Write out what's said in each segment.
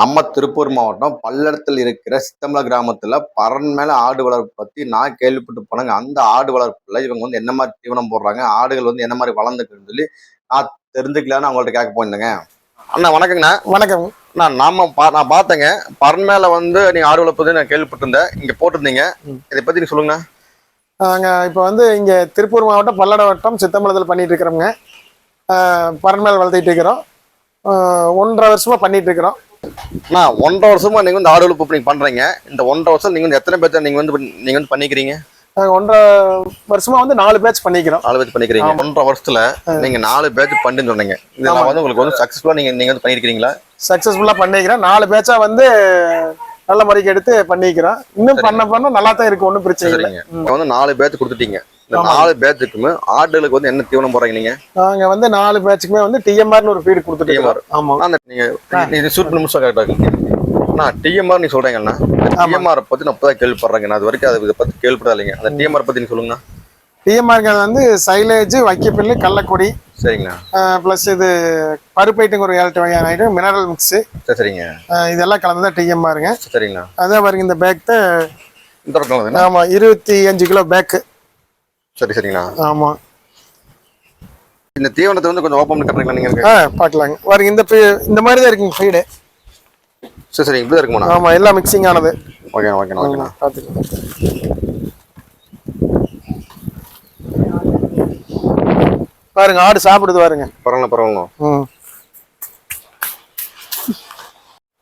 நம்ம திருப்பூர் மாவட்டம் பல்லடத்தில் இருக்கிற சித்தம்பல கிராமத்துல பறன் மேல ஆடு வளர்ப்பு பத்தி நான் கேள்விப்பட்டு போனாங்க. அந்த ஆடு வளர்ப்புல இவங்க வந்து என்ன மாதிரி தீவனம் போடுறாங்க, ஆடுகள் வந்து என்ன மாதிரி வளர்ந்துக்குன்னு சொல்லி நான் தெரிஞ்சுக்கலான்னு அவங்கள்ட்ட கேட்க போயிருந்தேங்க. அண்ணா வணக்கங்கண்ணா. வணக்கம். நான் பார்த்தேங்க, பறன் மேல வந்து நீங்க ஆடு வளர்ப்பது நான் கேள்விப்பட்டிருந்தேன், இங்க போட்டிருந்தீங்க. இதை பத்தி நீங்க சொல்லுங்க. நாங்கள் இப்போ வந்து இங்கே திருப்பூர் மாவட்டம் பல்லட வட்டம் சித்தம்பலத்தில் பண்ணிட்டு இருக்கிறோங்க. பறன் மேல் வளர்த்திட்டு இருக்கிறோம். 1.5 வருஷமா பண்ணிட்டு இருக்கிறோம். 1.5 வருஷமா நீங்க வந்து ஆடு வளர்ப்பு நீங்க பண்றீங்க. இந்த 1.5 வருஷம் நீங்க வந்து எத்தனை பேர்த்த நீங்க வந்து பண்ணிக்கிறீங்க? 1.5 வருஷமா வந்து 4 பேட்ச் பண்ணிக்கிறோம். 4 பேட்ச் பண்ணிக்கிறீங்க. 1.5 வருஷத்துல நீங்க 4 பேட்ச் பண்ணின்னு சொன்னீங்க. இதெல்லாம் வந்து உங்களுக்கு வந்து சக்சஸ்ஃபுல்லா நீங்க வந்து பண்ணிருக்கீங்களா? சக்சஸ்ஃபுல்லா பண்ணிக்கிறேன். 4 பேட்சா வந்து நல்ல முறைக்கு எடுத்து பண்ணிக்கிறோம். இன்னும் பண்ண நல்லா தான் இருக்கு, ஒன்றும் பிரச்சனை இல்லைங்க. வந்து 4 பேட்ச் கொடுத்துட்டீங்க. இந்த 4 பேட்சுக்குமே ஆடுகளுக்கு வந்து என்ன தீவனம் போடுறீங்க நீங்க? நாங்க வந்து 4 பேட்சுக்குமே வந்து டிஎம்ஆர்னு ஒரு ஃபீட் கொடுத்துட்டோம். ஆமா, நீங்க ஷூட் பண்ணி முடிச்சா கரெக்டா இருக்கு. டிஎம்ஆர் நீ சொல்றீங்கண்ணா, டிஎம்ஆர் பத்தி நான் இப்பதான் கேள்விப்படுறேங்க. நான் அது வரைக்கும் அதை பத்தி கேள்விப்படா இல்லைங்க. அந்த டிஎம்ஆர் பத்தி நீங்க சொல்லுங்கண்ணா. டிஎம்ஆர் வந்து சைலேஜ், வைக்கப்பில்லு, கள்ளக்கொடி, சரிங்கண்ணா, பிளஸ் இது பருப்பு ஐட்டம் ஒரு 7 வகையான ஐட்டம், மினரல் மிக்ஸ், சரிங்க, இதெல்லாம் கலந்துதான் டிஎம்ஆருங்க. சரிங்கண்ணா. அதே பாருங்க, இந்த பேக் தான். ஆமா, 25 கிலோ பேக்கு. சரி சரிங்கண்ணா. ஆமா, இந்த தீவனத்தை வந்து கொஞ்சம் ஓப்பன் பண்ணி கட்டுறீங்களா நீங்க? பாக்கலாங்க. பாருங்க, இந்த மாதிரி தான் இருக்குங்க ஃபீடு. சரி சரி, இப்படி இருக்குமா? ஆமா, எல்லாம் மிக்சிங் ஆனது. ஓகே ஓகேண்ணா, ஓகேண்ணா. பாத்துக்கலாம். பாருங்க, ஆடு சாப்பிடுது பாருங்க. பரவாயில்ல பரவாயில்ல.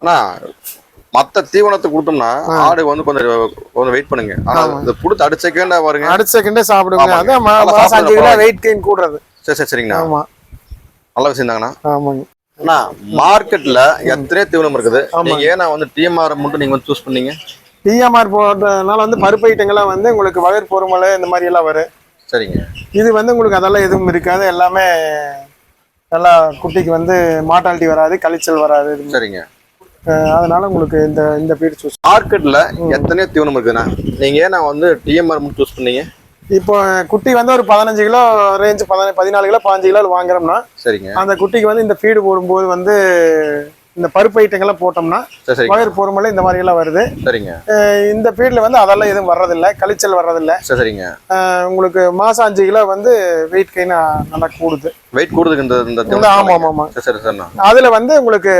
அண்ணா, மத்த தீவனத்தை கொடுத்தோம்னா ஆடு வந்து கொஞ்சம் வெயிட் பண்ணுங்க. ஆனா இந்த கொடுத்து அடுத்த செகண்டா பாருங்க, அடுத்த செகண்டே சாப்பிடுங்க. அதான் மாசம் 5 கிலோ வெயிட் கெயின் கூடுறது. சரி சரி சரிங்கண்ணா. ஆமா, நல்ல விஷயம் தாங்கண்ணா. ஆமாங்க. அண்ணா, மார்க்கெட்ல எத்தனை தீவனம் இருக்குது, நீங்க ஏன்னா வந்து டிஎம்ஆர் மட்டும் நீங்க வந்து சூஸ் பண்ணீங்க? டிஎம்ஆர் போடுறதுனால வந்து பருப்பு ஐட்டங்கள்லாம் வந்து உங்களுக்கு வயிறு பொறுமலை இந்த மாதிரி எல்லாம் வரும். சரிங்க. இது வந்து உங்களுக்கு அதெல்லாம் எதுவும் இருக்காது. எல்லாமே நல்லா குட்டிக்கு வந்து மார்டாலிட்டி வராது, கழிச்சல் வராது. சரிங்க. அதனால உங்களுக்கு இந்த ஃபீட் சூஸ். மார்க்கெட்ல எத்தனை தீவனம் இருக்குதுண்ணா, நீங்க ஏன்னா வந்து டிஎம்ஆர் மட்டும் சூஸ் பண்ணீங்க? இப்போ குட்டி வந்து ஒரு 15 கிலோ ரேஞ்ச், 14 கிலோ 15 கிலோ வாங்குறோம்னா, சரிங்க, அந்த குட்டிக்கு வந்து இந்த ஃபீடு போடும்போது வந்து இந்த பருப்பு ஐட்டங்கள்லாம் போட்டோம்னா வயிறு பொறுமலை இந்த மாதிரி எல்லாம் வருது. சரிங்க. இந்த ஃபீல்ட்ல வந்து அதெல்லாம் எதுவும் வர்றதில்லை, கழிச்சல் வர்றதில்லை. சரிங்க. உங்களுக்கு மாசம் 5 கிலோ வந்து வெயிட் கெயின் நல்லா கூடுது. வெயிட் கூடுதுங்க இந்த. ஆமா ஆமா. சரி சரிண்ணா. அதுல வந்து உங்களுக்கு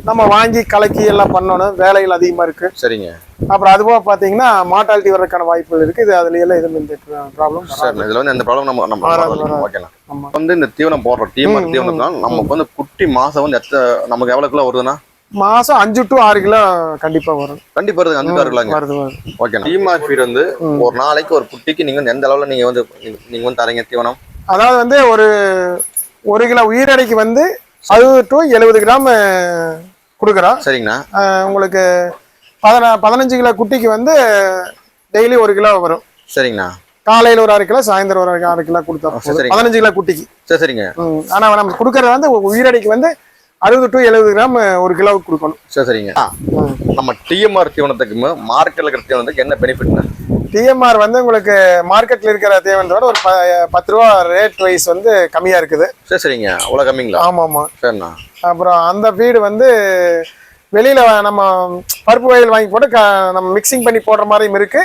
நம்ம வாங்கி கலக்கி எல்லாம் பண்ணணும், வேலைகள் அதிகமா இருக்கு. சரிங்க. அப்புறம் அதுபோக பாத்தீங்கன்னா மார்டாலிட்டி வர்றதுக்கான வாய்ப்புகள் இருக்கு. இது அதுல எல்லாம் எதுவும் இந்த ப்ராப்ளம் இதுல வந்து எந்த ப்ராப்ளம் நம்ம ஓகேலாம். வந்து இந்த தீவனம் போடுறோம், டிஎம்ஆர் தீவனம் தான் நமக்கு வந்து குட்டி மாசம் வந்து நமக்கு எவ்வளவு கிலோ வருதுன்னா? மாசம் 5 to 6 கிலோ கண்டிப்பா வரும். கண்டிப்பா வருது, 5 to 6 கிலோங்க. வருது. ஓகே. டிஎம்ஆர் ஃபீட் வந்து ஒரு நாளைக்கு ஒரு குட்டிக்கு நீங்க எந்த அளவுல நீங்க வந்து தரீங்க தீவனம்? அதாவது வந்து ஒரு 1 கிலோ உயிரடைக்கு வந்து 60 to 70 கிராம் கொடுக்குறோம். சரிங்கண்ணா. உங்களுக்கு 15 கிலோ குட்டிக்கு வந்து டெய்லி 1 கிலோ வரும். சரிங்கண்ணா. காலையில ஒரு 1/2 கிலோ, சாயந்தரம் ஒரு 1/2 கிலோ கொடுத்தா 15 கிலோ குட்டிக்கு. சரிங்க. ஆனா நம்ம கொடுக்கறது வந்து உயிரடைக்கு வந்து 60 to 70 கிராம் 1 கிலோவுக்கு கொடுக்கணும். சரிங்க. நம்ம டிஎம்ஆர் தீவனத்துக்கு மார்க்கெட்ல இருக்கிற தீவனத்துக்கு என்ன பெனிஃபிட்னா? டிஎம்ஆர் வந்து உங்களுக்கு மார்க்கெட்ல இருக்கிற தீவனத்தோட ஒரு 10 ரூபா ரேட் வைஸ் வந்து கம்மியா இருக்குது. சரிங்க. அவ்வளவு கம்மிங்களா? ஆமா ஆமா. சரிண்ணா. அப்புறம் அந்த ஃபீடு வந்து வெளியில நம்ம பருப்பு வயல் வாங்கி போட்டு நம்ம மிக்சிங் பண்ணி போடுற மாதிரியும் இருக்கு.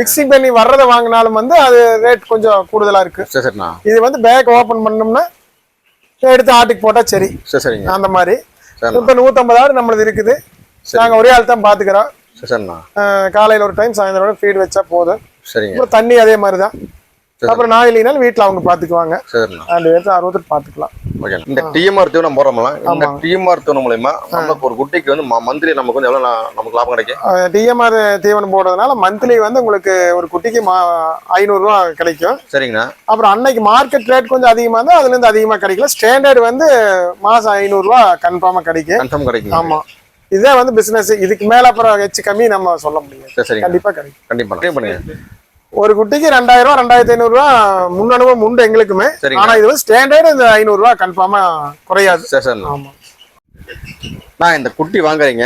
மிக்சிங் பண்ணி வர்றதை வாங்கினாலும் வந்து அது ரேட் கொஞ்சம் கூடுதலா இருக்கு. சரிண்ணா. இது வந்து பேக் ஓபன் பண்ணோம்னா எடுத்து ஆட்டுக்கு போட்டா சரி. சரிங்க. அந்த மாதிரி இப்ப 150 ஆடு நம்மளது இருக்குது. நாங்க ஒரே ஆள் தான் பாத்துக்கிறோம். காலையில ஒரு டைம், சாயந்தரம் ஃபீட் வச்சா போதும். சரிங்க. தண்ணி அதே மாதிரிதான். அப்புறம் நான் இல்லைனாலும் வீட்டுல அவங்க பாத்துக்குவாங்க. 2 பேர்த்து 60 பாத்துக்கலாம். இந்த டிஎம்ஆர் தீவனம் போடுறோம்ல, இந்த டிஎம்ஆர் தீவனம் மூலமா நமக்கு ஒரு குட்டிக்கு வந்து மந்த்லி நமக்கு வந்து எவ்வளவு நமக்கு லாபம் கிடைக்கும்? டிஎம்ஆர் தீவனம் போடுறதுனால மந்த்லி வந்து உங்களுக்கு ஒரு குட்டிக்கு 500 ரூபா கிடைக்கும். சரிங்கண்ணா. அப்புறம் அன்னைக்கு மார்க்கெட் ரேட் கொஞ்சம் அதிகமா இருந்தா அதுல இருந்து அதிகமா கிடைக்கல. ஸ்டாண்டர்ட் வந்து மாசம் 500 ரூபா கன்ஃபார்மா கிடைக்கும். ஆமா, இதே வந்து பிசினஸ். இதுக்கு மேல அப்புறம் ஹெச்சு கம்மி நம்ம சொல்ல முடியாது. கண்டிப்பா கிடைக்கும். கண்டிப்பா. ஒரு குட்டிக்கு 2000 ரூபா 2500 ரூபா முன் அனுபவம் உண்டு எங்களுக்குமே. ஆனா இது வந்து ஸ்டாண்டர்ட் இந்த 500 ரூபா கன்ஃபார்மா குறையாது. ஆமா. நான் இந்த குட்டி வாங்குறீங்க,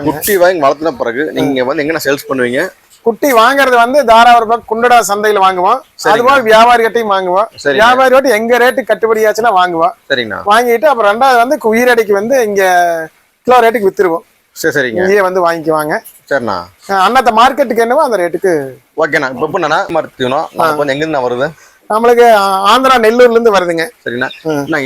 குட்டி வாங்கி வளர்த்தின பிறகு நீங்க வந்து எங்க சேல்ஸ் பண்ணுவீங்க? குட்டி வாங்குறது வந்து தாராபுரம் குண்டடா சந்தையில வாங்குவோம். அதுபோல வியாபாரி கிட்டையும் வாங்குவோம். வியாபாரி கிட்ட எங்க ரேட்டு கட்டுப்படியாச்சுன்னா வாங்குவோம். சரிங்கண்ணா. வாங்கிட்டு அப்புறம் 2வது வந்து உயிரடைக்கு வந்து இங்க கிலோ ரேட்டுக்கு வித்துருவோம். சரிங்க. இங்கேயே வந்து வாங்கிக்குவாங்க. சரிண்ணா. அண்ணாத்த மார்க்கெட்டுக்கு என்னவோ அந்த ரேட்டுக்கு. ஓகேண்ணா. இப்போ என்னன்னா தீவனம் கொஞ்சம் எங்கிருந்து வருது? நம்மளுக்கு ஆந்திரா நெல்லூர்ல இருந்து வருதுங்க. சரிண்ணா.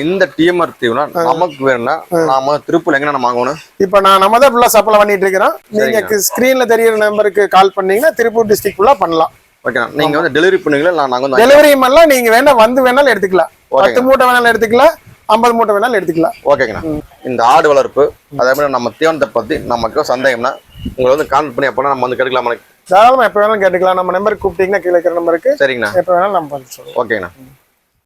இந்த டிஎம்ஆர் தீவனம் நமக்கு வேணும்னா நாம திருப்பூர் எங்க வாங்கணும்? இப்போ நம்ம தான் ஃபுல்லா சப்ளை பண்ணிட்டு இருக்கிறோம். நீங்க ஸ்கிரீன்ல தெரியுற நம்பருக்கு கால் பண்ணீங்கன்னா திருப்பூர் டிஸ்ட்ரிக்ட் ஃபுல்லா பண்ணலாம். ஓகேண்ணா. நீங்க வந்து டெலிவரி பண்ணுவீங்களா? நாங்க வந்து டெலிவரி பண்ணலாம். நீங்க வேணாலும் எடுத்துக்கலாம். 10 மூட்டை வேணாலும் எடுத்துக்கலாம், 50 மூட்டை வேணாலும் எடுத்துக்கலாம். ஓகேங்கண்ணா. இந்த ஆடு வளர்ப்பு அதே மாதிரி நம்ம தீவனத்தை பத்தி நமக்கு சந்தேகம்னா உங்களை வந்து கான்டாக்ட் பண்ணி அப்போ நம்ம வந்து கேட்கலாமா? தாராளமா எப்ப வேணாலும் கேட்டுக்கலாம். நம்ம நம்பருக்கு கூப்பிட்டீங்கன்னா கீழே இருக்கிற நம்பருக்கு. சரிங்கண்ணா. எப்ப வேணாலும் நம்ம சொல்லுவோம். ஓகேங்கண்ணா.